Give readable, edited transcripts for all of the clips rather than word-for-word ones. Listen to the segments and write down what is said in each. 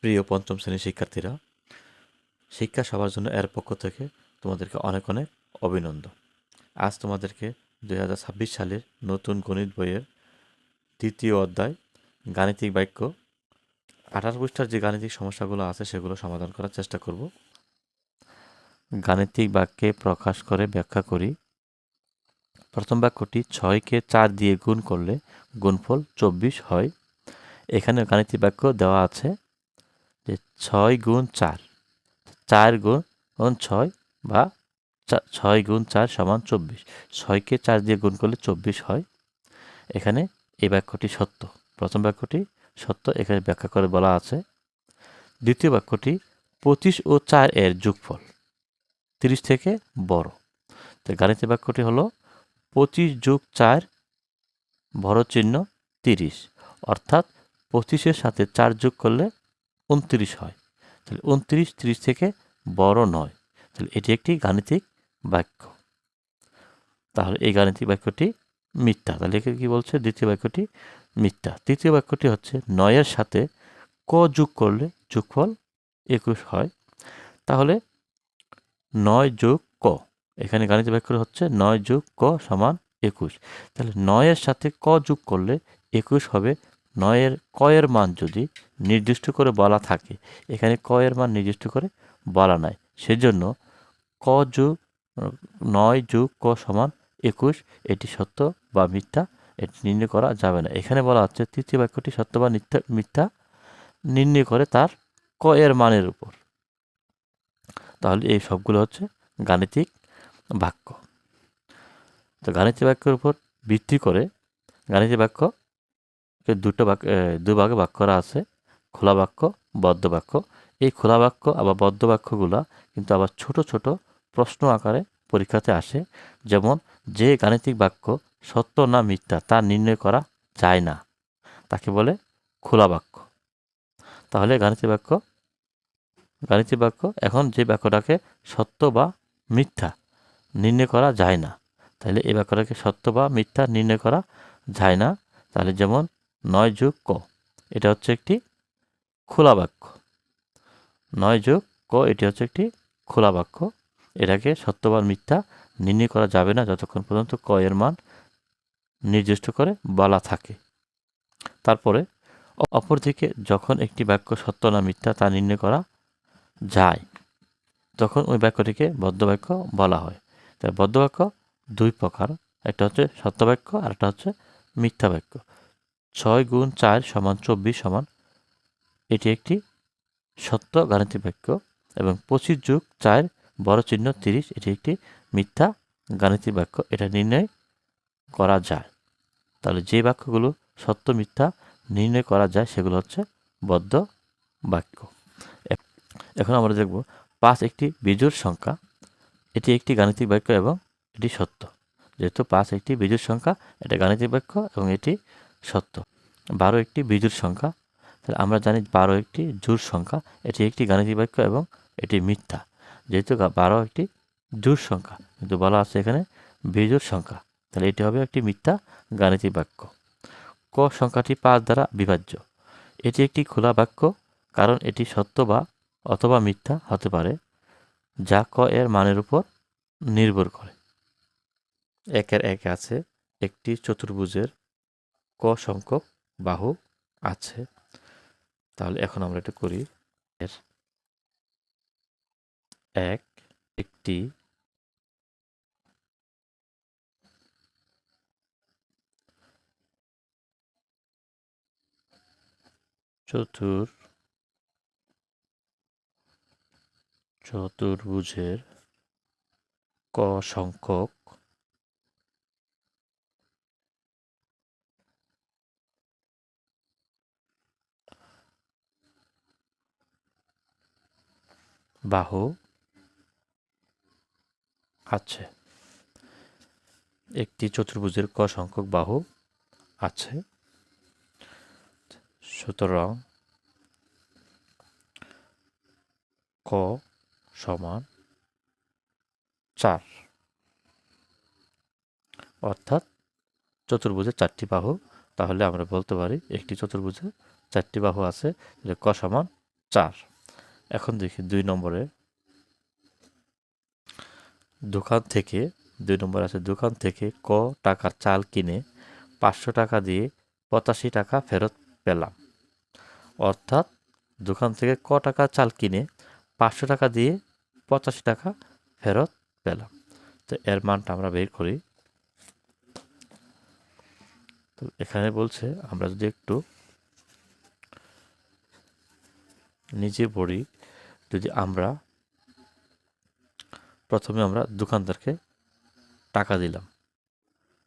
প্রিয় পঞ্চম শ্রেণীর শিক্ষার্থীরা, শিক্ষা সবার জন্য এর পক্ষ থেকে তোমাদেরকে অনেক অনেক অভিনন্দন। আজ তোমাদেরকে 2026 সালের নতুন গণিত বইয়ের দ্বিতীয় অধ্যায় গাণিতিক বাক্য 18 পৃষ্ঠার যে গাণিতিক সমস্যাগুলো আছে সেগুলো সমাধান করার চেষ্টা করব। গাণিতিক বাক্যে প্রকাশ করে ব্যাখ্যা করি। প্রথম বাক্যটি 6কে 4 দিয়ে গুণ করলে গুণফল 24 হয়। এখানে গাণিতিক বাক্য দেওয়া আছে যে 6 গুণ 4, 4 গুণ 6 বা 6 গুণ 4 সমান 24। 6কে 4 দিয়ে গুণ করলে 24 হয়। এখানে এই বাক্যটি সত্য। প্রথম বাক্যটি সত্য, এখানে ব্যাখ্যা করে বলা আছে। দ্বিতীয় বাক্যটি 25 ও 4 এর যোগফল 30 থেকে বড়। তো গাণিতিক বাক্যটি হলো 25 যোগ 4 বড় চিহ্ন 30, অর্থাৎ 25-এর সাথে 4 যোগ করলে 29 হয়। তাহলে 29 30 থেকে বড় নয়। তাহলে এটি একটি গাণিতিক বাক্য। তাহলে এই গাণিতিক বাক্যটি মিথ্যা। তাহলে একে কি বলছে? দ্বিতীয় বাক্যটি মিথ্যা। তৃতীয় বাক্যটি হচ্ছে 9-এর সাথে ক যোগ করলে যোগফল 21 হয়। তাহলে 9 যোগ ক, এখানে গাণিতিক বাক্য হচ্ছে 9 যোগ ক সমান 21। তাহলে 9-এর সাথে ক যোগ করলে 21 হবে। 9-এর ক এর মান যদি নির্দিষ্ট করে বলা থাকে, এখানে ক এর মান নির্দিষ্ট করে বলা নাই, সেজন্য ক যোগ 9 যোগ ক সমান 21 এটি সত্য বা মিথ্যা এটি নির্ণয় করা যাবে না। এখানে বলা হচ্ছে তৃতীয় বাক্যটি সত্য বা মিথ্যা নির্ণয় করে তার ক এর মানের উপর। তাহলে এই সবগুলো হচ্ছে গাণিতিক বাক্য। তো গাণিতিক বাক্যের উপর ভিত্তি করে গাণিতিক বাক্যকে দুই ভাগে ভাগ করা আছে, খোলা বাক্য, বদ্ধ বাক্য। এই খোলা বাক্য আবার বদ্ধ বাক্যগুলা কিন্তু আবার ছোট ছোট প্রশ্ন আকারে পরীক্ষাতে আসে। যেমন, যে গাণিতিক বাক্য সত্য না মিথ্যা তা নির্ণয় করা যায় না, তাকে বলে খোলা বাক্য। তাহলে গাণিতিক বাক্য এখন যে বাক্যটাকে সত্য বা মিথ্যা নির্ণয় করা যায় না, তাহলে এই বাক্যটাকে সত্য বা মিথ্যা নির্ণয় করা যায় না। তাহলে যেমন 9 যোগ ক, এটা হচ্ছে একটি খোলা বাক্য। 9 যোগ ক এটি হচ্ছে একটি খোলা বাক্য। এটাকে সত্য বা মিথ্যা নির্ণয় করা যাবে না যতক্ষণ পর্যন্ত ক এর মান নির্দিষ্ট করে বলা থাকে। তারপরে অপরদিকে যখন একটি বাক্য সত্য না মিথ্যা তা নির্ণয় করা যায়, তখন ওই বাক্যটিকে বদ্ধ বাক্য বলা হয়। তাই বদ্ধ বাক্য দুই প্রকার, একটা হচ্ছে সত্য বাক্য আর একটা হচ্ছে মিথ্যা বাক্য। 6 গুণ 4 সমান 24 সমান, এটি একটি সত্য গাণিতিক বাক্য, এবং 25 যোগ 4 বড় চিহ্ন 30 এটি একটি মিথ্যা গাণিতিক বাক্য। এটা নির্ণয় করা যায়। তাহলে যে বাক্যগুলো সত্য মিথ্যা নির্ণয় করা যায় সেগুলো হচ্ছে বদ্ধ বাক্য। এখন আমরা দেখব 5 একটি বিজোড় সংখ্যা। এটি একটি গাণিতিক বাক্য এবং এটি সত্য। যেহেতু 5 একটি বিজোড় সংখ্যা, এটা গাণিতিক বাক্য এবং এটি সত্য। 12 একটি বিজোড় সংখ্যা, তাহলে আমরা জানি 12 একটি জোড় সংখ্যা, এটি একটি গাণিতিক বাক্য এবং এটি মিথ্যা। যেহেতু 12 একটি জোড় সংখ্যা কিন্তু বলা আছে এখানে বিজোড় সংখ্যা, তাহলে এটি হবে একটি মিথ্যা গাণিতিক বাক্য। ক সংখ্যাটি 5 দ্বারা বিভাজ্য। এটি একটি খোলা বাক্য, কারণ এটি সত্য বা অথবা মিথ্যা হতে পারে, যা ক এর মানের উপর নির্ভর করে। 1-এর 1 আছে, একটি চতুর্ভুজের ক সংখ্যক বাহু আছে। তাহলে এখন আমরা এটা করি। এর 1 একটি চতুর্ভুজের ক সংখ্যক বাহু আছে। একটি চতুর্ভুজের ক সংখ্যক বাহু আছে, সুতরাং ক সমান 4, অর্থাৎ চতুর্ভুজের 4টি বাহু। তাহলে আমরা বলতে পারি একটি চতুর্ভুজে 4টি বাহু আছে, ক সমান 4। এখন দেখি 2 নম্বরে দোকান থেকে 2 নম্বর আছে দোকান থেকে ক টাকার চাল কিনে 500 টাকা দিয়ে 85 টাকা ফেরত পেলাম। অর্থাৎ দোকান থেকে ক টাকা চাল কিনে 500 টাকা দিয়ে 85 টাকা ফেরত পেলাম। তো এর মানটা আমরা বের করি। তো এখানে বলছে আমরা যদি একটু নিচে পড়ি, যদি আমরা প্রথমে আমরা দোকানদারকে টাকা দিলাম,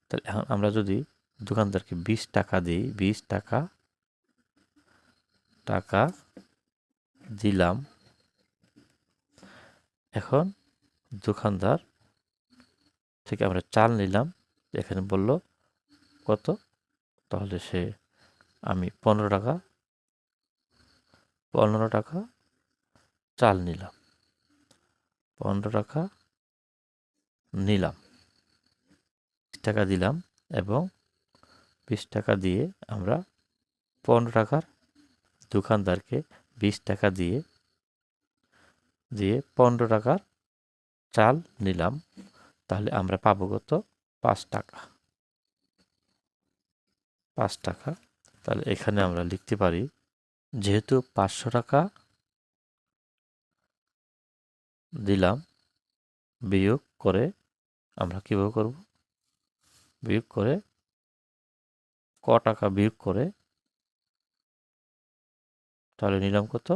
তাহলে এখন আমরা যদি দোকানদারকে 20 টাকা দিই, 20 টাকা দিলাম। এখন দোকানদার থেকে আমরা চাল নিলাম, এখানে বলল কত, তাহলে আমি 15 টাকা চাল নিলাম, 15 টাকা নিলাম, 20 টাকা দিলাম এবং 20 টাকা দিয়ে আমরা 15 টাকার দোকানদারকে 20 টাকা দিয়ে 15 টাকার চাল নিলাম, তাহলে আমরা পাবো কত, 5 টাকা। তাহলে এখানে আমরা লিখতে পারি, যেহেতু 500 টাকা দিলাম, বিয়োগ করে আমরা কিভাবে করব, বিয়োগ করে ক টাকা বিয়োগ করে তাহলে নিলাম কত,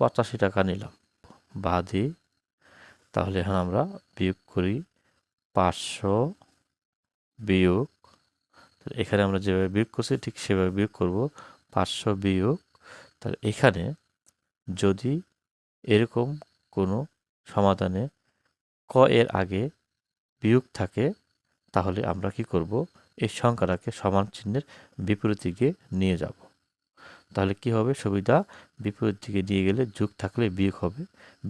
85 টাকা নিলাম বাদে। তাহলে এখন আমরা বিয়োগ করি 500 বিয়োগ, এখানে আমরা যেভাবে বিয়োগ করছি ঠিক সেভাবে বিয়োগ করব, 500 বিয়োগ। তাহলে এখানে যদি এরকম কোনো সমাধানে ক এর আগে বিয়োগ থাকে, তাহলে আমরা কি করব, এই সংখ্যাটাকে সমান চিহ্নের বিপরীত দিকে নিয়ে যাব। তাহলে কি হবে, সুবিধা, বিপরীত দিকে নিয়ে গেলে যোগ থাকলে বিয়োগ হবে,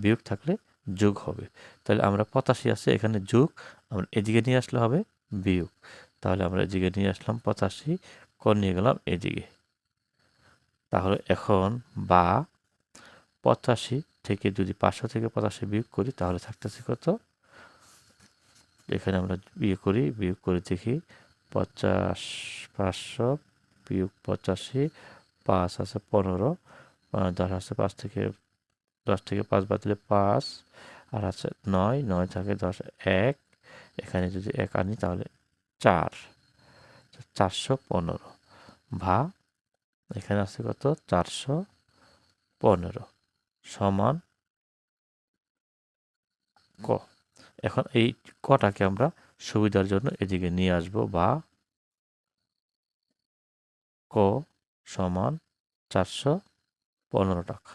বিয়োগ থাকলে যোগ হবে। তাহলে আমরা 85 আছে এখানে যোগ, আমরা এদিকে নিয়ে আসলে হবে বিয়োগ। তাহলে আমরা এদিকে নিয়ে আসলাম 85, ক নিয়ে গেলাম এদিকে। তাহলে এখন বা 85 থেকে যদি 500 থেকে 85 বিয়োগ করি তাহলে থাকতেছে কত, এখানে আমরা বিয়োগ করে দেখি 500 বিয়োগ 85, 5 আছে 15, 10 আছে 5 থেকে 10 থেকে 5 বাদ দিলে 5, আর আছে 9 থাকে 10, 1, এখানে যদি 1 আনি তাহলে 4, 415 ভা এখানে আছে কত, 415 সমান ক। এখন এই কটাকে আমরা সুবিধার জন্য এদিকে নিয়ে আসব, বা ক সমান 415 টাকা।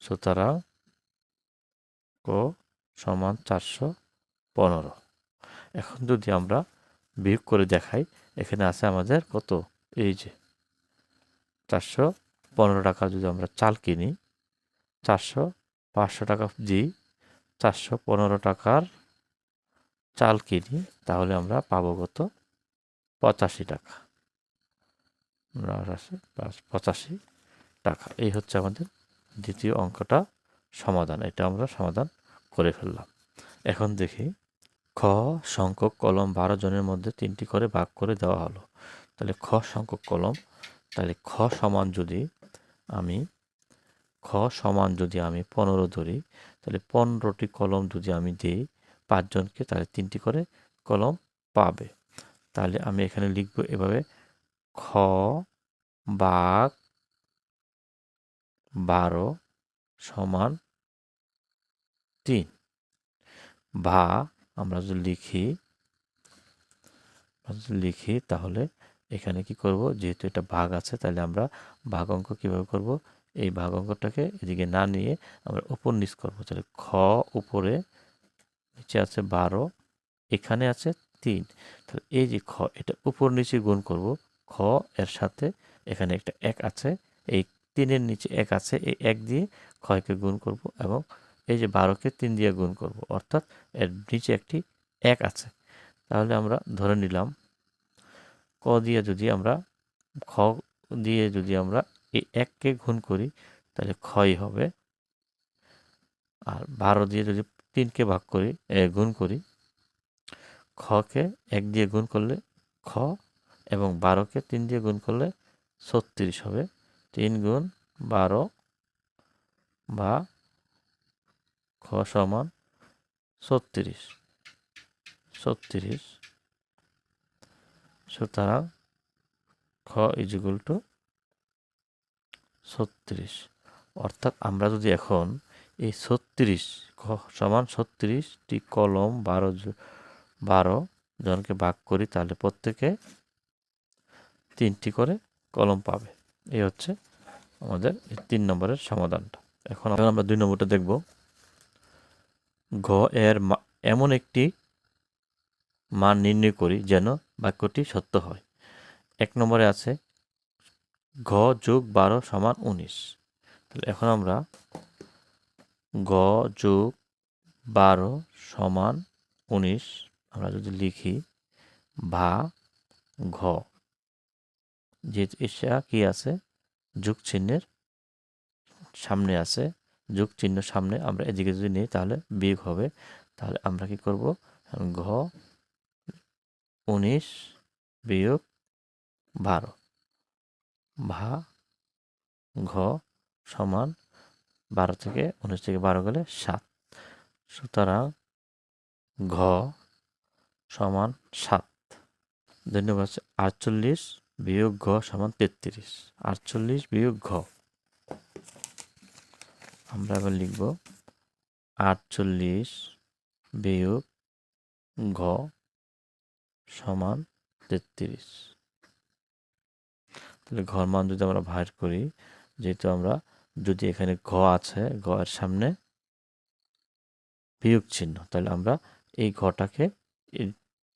সুতরাং ক সমান 415। এখন যদি আমরা বিয়োগ করে দেখাই, এখানে আছে আমাদের কত, এই যে 415 টাকা যদি আমরা চাল কিনি, 500 টাকা দিই, 415 টাকার চাল কিনি, তাহলে আমরা পাবো কত, 85 টাকা। 85 টাকা। এই হচ্ছে আমাদের দ্বিতীয় অঙ্কটা সমাধান। এটা আমরা সমাধান করে ফেললাম। এখন দেখি, খ সংখ্যক কলম 12 জনের মধ্যে 3টি করে ভাগ করে দেওয়া হলো। তাহলে খ সংখ্যক কলম, তাহলে খ সমান যদি আমি 15 ধরি, তাহলে 15টি কলম যদি আমি দিই 5 জনকে, তাহলে 3টি করে কলম পাবে। তাহলে আমি এখানে লিখব এভাবে, খ ভাগ 12 সমান 3, বা আমরা যদি লিখি তাহলে এখানে কি করব, যেহেতু এটা ভাগ আছে তাহলে আমরা ভাগ অঙ্ক কিভাবে করব, এই ভাগ অঙ্কটাকে এদিকে না নিয়ে আমরা উপর নিচ করব। তাহলে খ উপরে, নিচে আছে 12, এখানে আছে 3, তাহলে এই যে খ, এটা উপর নিচে গুণ করব, খ এর সাথে এখানে একটা 1 আছে, এই 3-এর নিচে 1 আছে, এই 1 দিয়ে ক্ষয়কে গুণ করব এবং এই যে 12কে 3 দিয়ে গুণ করব, অর্থাৎ এর নিচে একটি 1 আছে। তাহলে আমরা ধরে নিলাম খ দিয়ে যদি আমরা এই 1কে গুণ করি তাহলে ক্ষয় হবে। আর 12 দিয়ে যদি 3কে ভাগ করি গুণ করি, খকে 1 দিয়ে গুণ করলে খ, এবং 12কে 3 দিয়ে গুণ করলে 36 হবে। 3 গুণ 12 বা খ সমান 36। সুতরাং খ ইজিকুয়াল টু 36। অর্থাৎ আমরা যদি এখন এই 36 খ সমান 36টি কলম 12 জনকে ভাগ করি, তাহলে প্রত্যেকে 3টি করে কলম পাবে। এই হচ্ছে আমাদের 3 নম্বরের সমাধানটা। এখন আমরা 2 নম্বরটা দেখব। ঘ এর এমন একটি মান নির্ণয় করি যেন বাক্যটি সত্য হয়। 1 নম্বরে আছে ঘ যোগ 12 সমান 19। তাহলে এখন আমরা ঘ যোগ 12 সমান 19 আমরা যদি লিখি ভা ঘ, যে এটা কি আছে, যোগ চিহ্নের সামনে আছে, যোগ চিহ্ন সামনে আমরা এদিকে যদি নিই তাহলে বিয়োগ হবে। তাহলে আমরা কি করব, ঘ 19 বিয়োগ 12 ভা ঘ সমান 12 থেকে 19 থেকে 12 গেলে 7। সুতরাং ঘ সমান 7। ধন্যবাদ। 48 বিয়োগ ঘ সমান 33। 48 বিয়োগ ঘ, আমরা এবার লিখব 48 বিয়োগ ঘ সমান 33। তাহলে ঘর মান যদি আমরা বাইর করি, যেহেতু আমরা যদি এখানে ঘ আছে, ঘ এর সামনে বিয়োগ চিহ্ন, তাহলে আমরা এই ঘটাকে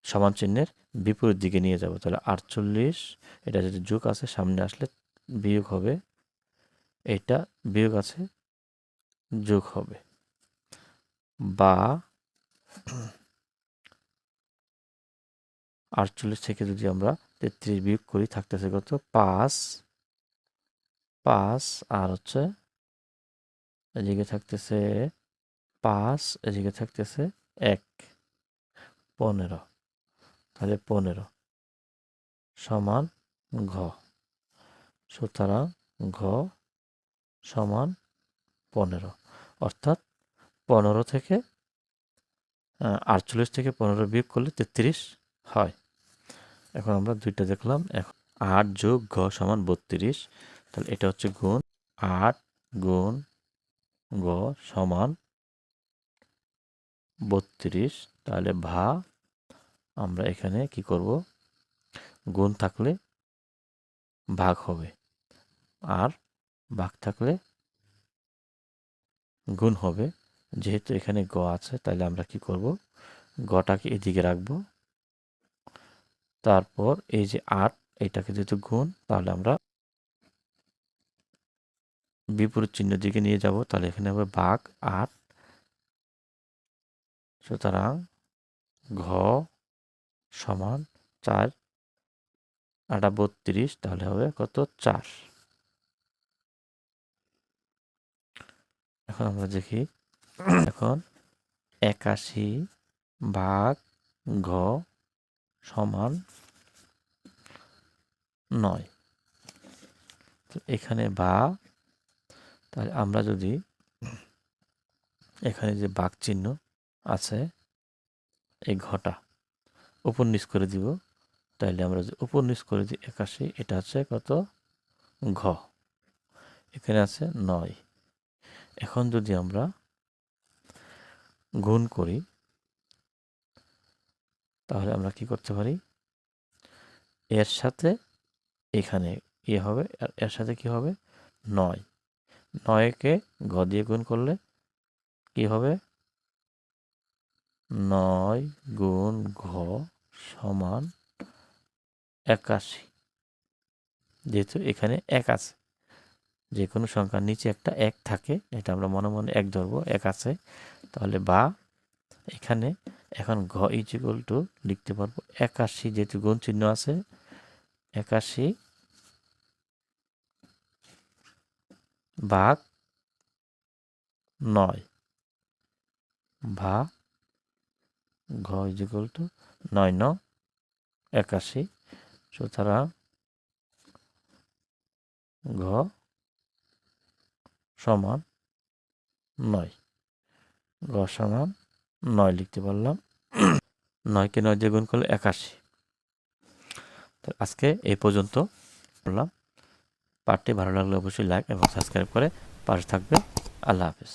সমান চিহ্নের বিপরীত দিকে নিয়ে যাব। তাহলে 48, এটা যদি যোগ আছে সামনে আসলে বিয়োগ হবে, এটা বিয়োগ আছে যোগ হবে। বা 48 থেকে যদি আমরা 33 বিয়োগ করি থাকতেছে কত, 5। আর হচ্ছে এদিকে থাকতেছে 5, এদিকে থাকতেছে 1, 15। তাহলে 15 সমান ঘ। সুতরাং ঘ সমান 15। অর্থাৎ 15 থেকে 48 থেকে 15 বিয়োগ করলে 33 হয়। এখন আমরা দুইটা দেখলাম। এখন 8 যোগ ঘ সমান 32। তাহলে এটা হচ্ছে গুণ। 8 গুণ ঘ সমান 32। তাহলে ভা আমরা এখানে কি করব, গুণ থাকলে ভাগ হবে, আর ভাগ থাকলে গুণ হবে। যেহেতু এখানে গ আছে, তাহলে আমরা কি করব, গটাকে এদিকে রাখবো। তারপর এই যে 8, এটাকে যেহেতু গুণ, তাহলে আমরা বিপরীত চিহ্ন দিকে নিয়ে যাব। তাহলে এখানে হবে ভাগ 8। সুতরাং ঘ সমান 4, 8 32, তাহলে হবে কত, 4। এখন আমরা দেখি, এখন 81 ভাগ ঘ সমান 9। তো এখানে বা, তাহলে আমরা যদি এখানে যে ভাগ চিহ্ন আছে, এই ঘটা উপর নিচ করে দিব। তাইলে আমরা যে উপর নিচ করে দিই 81, এটা হচ্ছে কত, ঘ। এখানে আছে 9। এখন যদি আমরা গুণ করি, তাহলে আমরা কি করতে পারি, এর সাথে এখানে ইয়ে হবে, আর এর সাথে কি হবে, 9। 9কে ঘ দিয়ে গুণ করলে কি হবে, 9 গুণ ঘ সমান 81। যেহেতু এখানে 1 আছে, যে কোনো সংখ্যার নিচে একটা 1 থাকে, এটা আমরা মনে মনে 1 ধরবো, 1 আছে। তাহলে বা এখানে এখন ঘ ইকুয়াল টু লিখতে পারবো 81, যেহেতু গুণ চিহ্ন আছে, 81 ভাগ 9 ভা ঘ ইজিক্যাল টু 9 9 81। সুতরাং ঘ সমান 9, ঘ সমান 9 লিখতে পারলাম। 9কে 9 দিয়ে গুণ করলে 81। তো আজকে এই পর্যন্ত বললাম। পাঠটি ভালো লাগলে অবশ্যই লাইক এবং সাবস্ক্রাইব করে পাশে থাকবে। আল্লাহ হাফেজ।